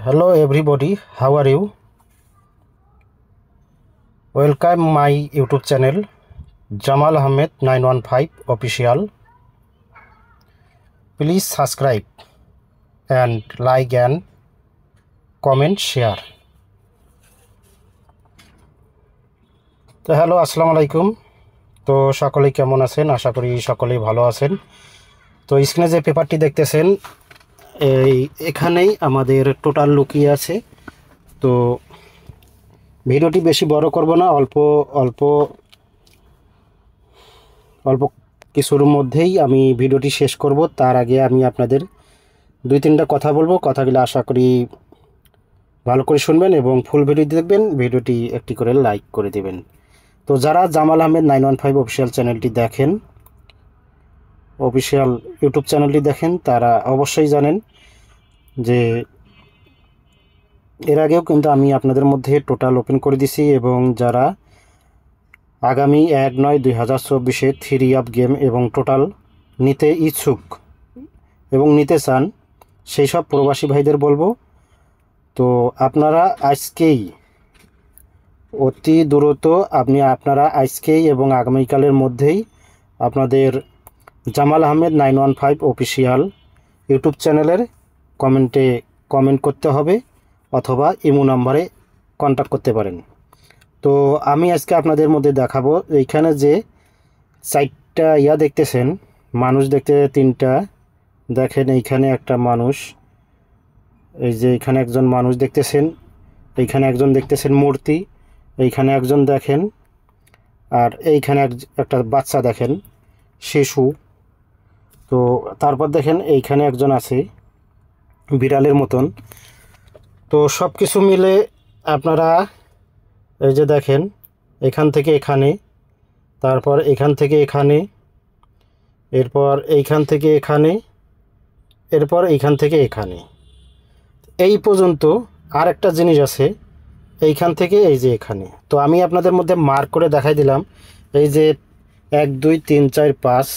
Hello everybody, how are you? Welcome my YouTube channel Jamal Ahmed 915 official. Please subscribe and like and comment share. তো hello আসসালামু আলাইকুম। তো সকলেই কেমন আছেন? আশা করি সকলেই ভালো আছেন। তো স্ক্রিনে যে পেপারটি দেখতেছেন এখানেই আমাদের টোটাল লুকিয়ে আছে। তো ভিডিওটি বেশি বড় করব না, অল্প কিছুর মধ্যেই আমি ভিডিওটি শেষ করব। তার আগে আমি আপনাদের দুই তিনটা কথা বলবো, কথাগুলো আশা করি ভালো করে শুনবেন এবং ফুল ভিডিও দেখবেন। ভিডিওটি একটি করে লাইক করে দেবেন। তো যারা জামাল আহমেদ 915 অফিসিয়াল চ্যানেলটি দেখেন, অফিসিয়াল ইউটিউব চ্যানেলটি দেখেন, তারা অবশ্যই জানেন যে এর আগেও কিন্তু আমি আপনাদের মধ্যে টোটাল ওপেন করে দিছি এবং যারা আগামী 1/9/2024 থ্রি আপ গেম এবং টোটাল নিতে ইচ্ছুক এবং নিতে চান সেই সব প্রবাসী ভাইদের বলবো, তো আপনারা আজকেই অতি দ্রুত আপনারা আজকেই এবং আগামীকালের মধ্যেই আপনাদের জামাল আহমেদ 915 অফিসিয়াল ইউটিউব চ্যানেলের কমেন্ট করতে হবে অথবা ইমো নাম্বারে কন্ট্যাক্ট করতে পারেন। তো আমি আজকে আপনাদের মধ্যে দেখাবো এইখানে যে 4টা দেখতেছেন, মানুষ দেখতে 3টা। দেখেন এইখানে একটা মানুষ, এই যে এখানে একজন মানুষ দেখতেছেন, এইখানে একজন দেখতেছেন মূর্তি, এইখানে একজন দেখেন, আর এইখানে একটা বাচ্চা দেখেন, শিশু। তো তারপর দেখেন এইখানে একজন আছে বিড়ালের মতন। তো সব কিছু মিলে আপনারা এই যে দেখেন এখান থেকে এখানে, তারপর এখান থেকে এখানে, এরপর এইখান থেকে এখানে, এরপর এইখান থেকে এখানে, এই পর্যন্ত। আর একটা জিনিস আছে এইখান থেকে এই যে এখানে। তো আমি আপনাদের মধ্যে মার্ক করে দেখাই দিলাম। এই যে 1 2 3 4 5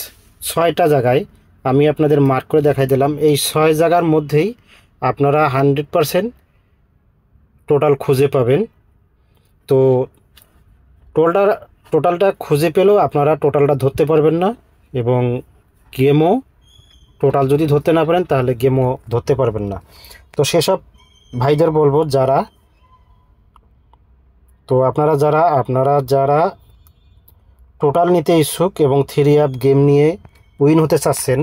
6টা জায়গায় আমি আপনাদের মার্ক করে দেখাই দিলাম। এই 6 জায়গার মধ্যেই আপনারা 100% টোটাল খুঁজে পাবেন। তো টোটালটা খুঁজে পেলেও আপনারা টোটালটা ধরতে পারবেন না এবং গেমও টোটাল যদি ধরতে না পারেন তাহলে গেমও ধরতে পারবেন না। তো সেসব ভাইদের বলবো আপনারা যারা টোটাল নিতে ইচ্ছুক এবং থ্রি আপ গেম নিয়ে উইন হতে চাচ্ছেন,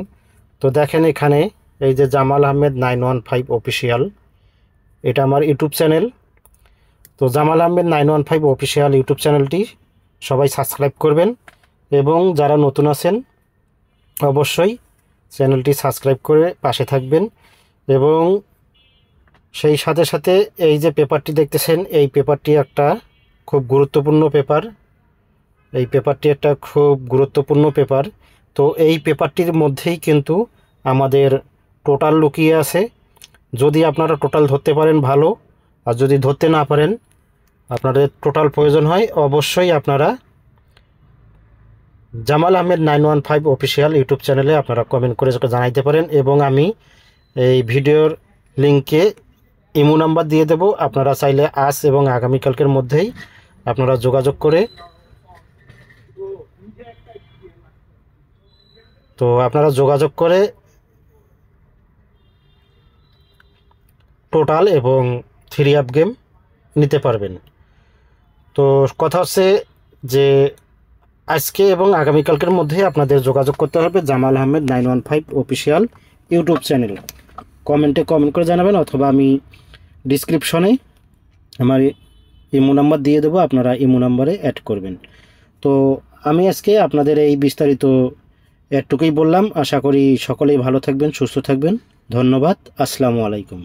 তো দেখেন এখানে এই যে জামাল আহমেদ 915 অফিসিয়াল, এটা আমার ইউটিউব চ্যানেল। তো জামাল আহমেদ 915 অফিসিয়াল ইউটিউব চ্যানেলটি সবাই সাবস্ক্রাইব করবেন এবং যারা নতুন আছেন অবশ্যই চ্যানেলটি সাবস্ক্রাইব করে পাশে থাকবেন। এবং সেই সাথে সাথে এই যে পেপারটি দেখতেছেন, এই পেপারটি একটা খুব গুরুত্বপূর্ণ পেপার। এই পেপারটি একটা খুব গুরুত্বপূর্ণ পেপার। তো এই পেপারটির মধ্যেই কিন্তু আমাদের টোটাল লুকিয়ে আছে। যদি আপনারা টোটাল ধরতে পারেন ভালো, আর যদি ধরতে না পারেন, আপনাদের টোটাল প্রয়োজন হয়, অবশ্যই আপনারা জামাল আহমেদ 915 অফিসিয়াল ইউটিউব চ্যানেলে আপনারা কমেন্ট করে জানাইতে পারেন এবং আমি এই ভিডিওর লিঙ্কে ইমো নাম্বার দিয়ে দেব। আপনারা চাইলে আজ এবং আগামীকালকের মধ্যেই আপনারা যোগাযোগ করে টোটাল এবং থ্রি আপ গেম নিতে পারবেন। তো কথা হচ্ছে যে আজকে এবং আগামীকালকের মধ্যে আপনাদের যোগাযোগ করতে হবে Jamal Ahmed 915 official YouTube channel. Comment করে জানাবেন অথবা আমি ডিসক্রিপশনে আমার ইমো নাম্বার দিয়ে দেবো, আপনারা ইমো নাম্বারে অ্যাড করবেন। তো আমি আজকে আপনাদের এই বিস্তারিত এটুকুই বললাম। আশা করি সকলেই ভালো থাকবেন, সুস্থ থাকবেন। ধন্যবাদ। আসসালামু আলাইকুম।